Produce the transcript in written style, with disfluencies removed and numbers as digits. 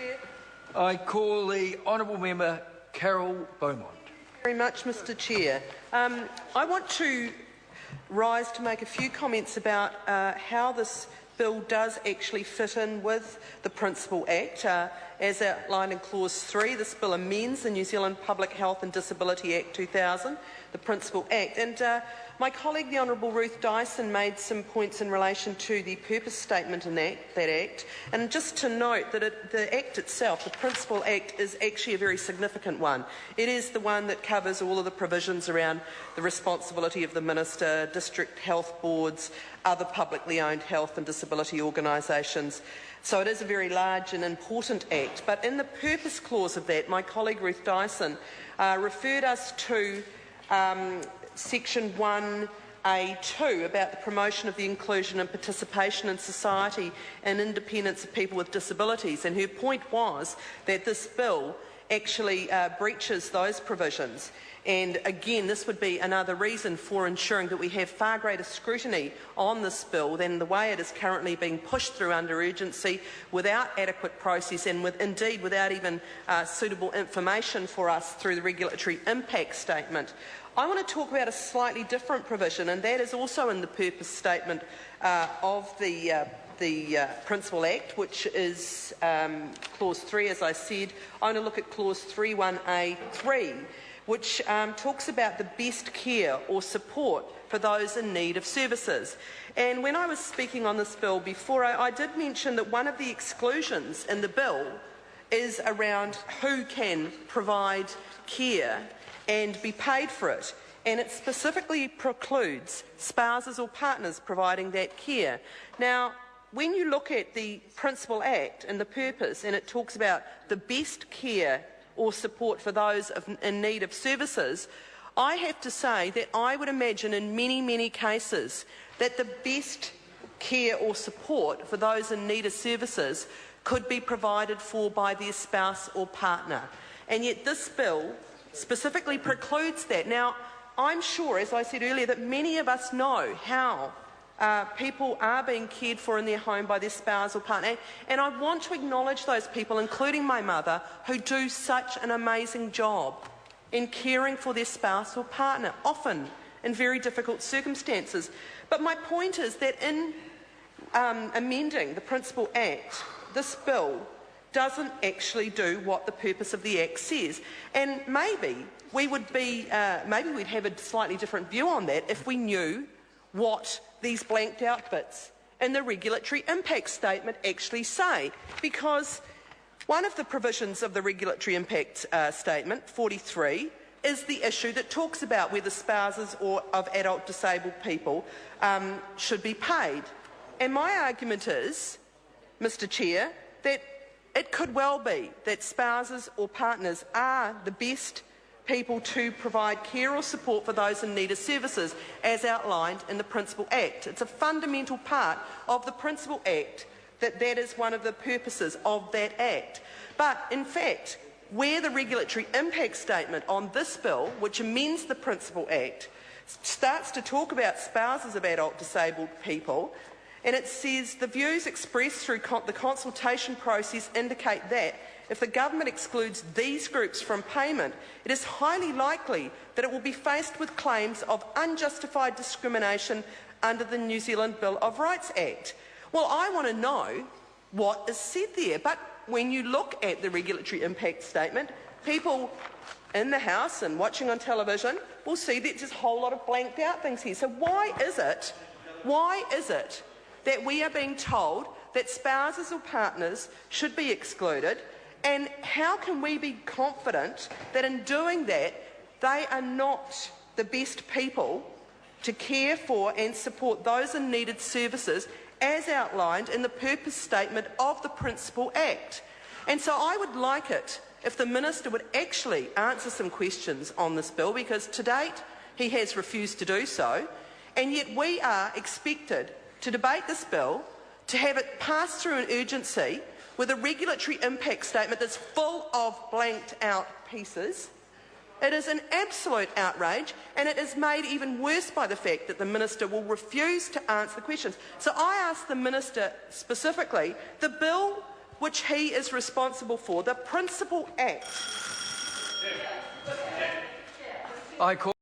Chair. I call the honourable member Carol Beaumont. Very much, Mr. Chair. I want to rise to make a few comments about how this bill does actually fit in with the Principal Act. As outlined in Clause 3, this bill amends the New Zealand Public Health and Disability Act 2000, the Principal Act. And my colleague, the Honourable Ruth Dyson, made some points in relation to the purpose statement in that Act. And just to note that the Act itself, the Principal Act, is actually a very significant one. It is the one that covers all of the provisions around the responsibility of the Minister, district health boards, other publicly owned health and disability organisations. So it is a very large and important Act. But in the purpose clause of that, my colleague Ruth Dyson referred us to Section 1A2 about the promotion of the inclusion and participation in society and independence of people with disabilities. And her point was that this bill actually breaches those provisions. And again, this would be another reason for ensuring that we have far greater scrutiny on this bill than the way it is currently being pushed through under urgency without adequate process and indeed without even suitable information for us through the regulatory impact statement. I want to talk about a slightly different provision, and that is also in the purpose statement of the Principal Act, which is Clause 3, as I said. I want to look at Clause 3.1a.3, which talks about the best care or support for those in need of services. And when I was speaking on this bill before, I did mention that one of the exclusions in the bill is around who can provide care and be paid for it. And it specifically precludes spouses or partners providing that care. Now, when you look at the Principal Act and the purpose, and it talks about the best care or support for those in need of services, I have to say that I would imagine in many, many cases that the best care or support for those in need of services could be provided for by their spouse or partner. And yet this bill specifically precludes that. Now, I'm sure, as I said earlier, that many of us know how people are being cared for in their home by their spouse or partner, and I want to acknowledge those people, including my mother, who do such an amazing job in caring for their spouse or partner, often in very difficult circumstances. But my point is that in amending the Principal Act, this bill doesn't actually do what the purpose of the Act says. And maybe we'd have a slightly different view on that if we knew what these blanked out bits in the regulatory impact statement actually say. Because one of the provisions of the regulatory impact statement, 43, is the issue that talks about whether spouses or of adult disabled people should be paid. And my argument is, Mr. Chair, that it could well be that spouses or partners are the best people to provide care or support for those in need of services, as outlined in the Principal Act. It's a fundamental part of the Principal Act that is one of the purposes of that Act. But, in fact, where the regulatory impact statement on this bill, which amends the Principal Act, starts to talk about spouses of adult disabled people, and it says the views expressed through the consultation process indicate that if the government excludes these groups from payment, it is highly likely that it will be faced with claims of unjustified discrimination under the New Zealand Bill of Rights Act. Well, I want to know what is said there. But when you look at the regulatory impact statement, people in the House and watching on television will see that there's a whole lot of blanked out things here. So why is it that we are being told that spouses or partners should be excluded? And how can we be confident that in doing that, they are not the best people to care for and support those in needed services as outlined in the purpose statement of the Principal Act? And so I would like it if the Minister would actually answer some questions on this bill, because to date he has refused to do so, and yet we are expected to debate this bill, to have it pass through an urgency with a regulatory impact statement that's full of blanked out pieces. It is an absolute outrage, and it is made even worse by the fact that the Minister will refuse to answer the questions. So I ask the Minister specifically, the bill which he is responsible for. The Principal Act. I call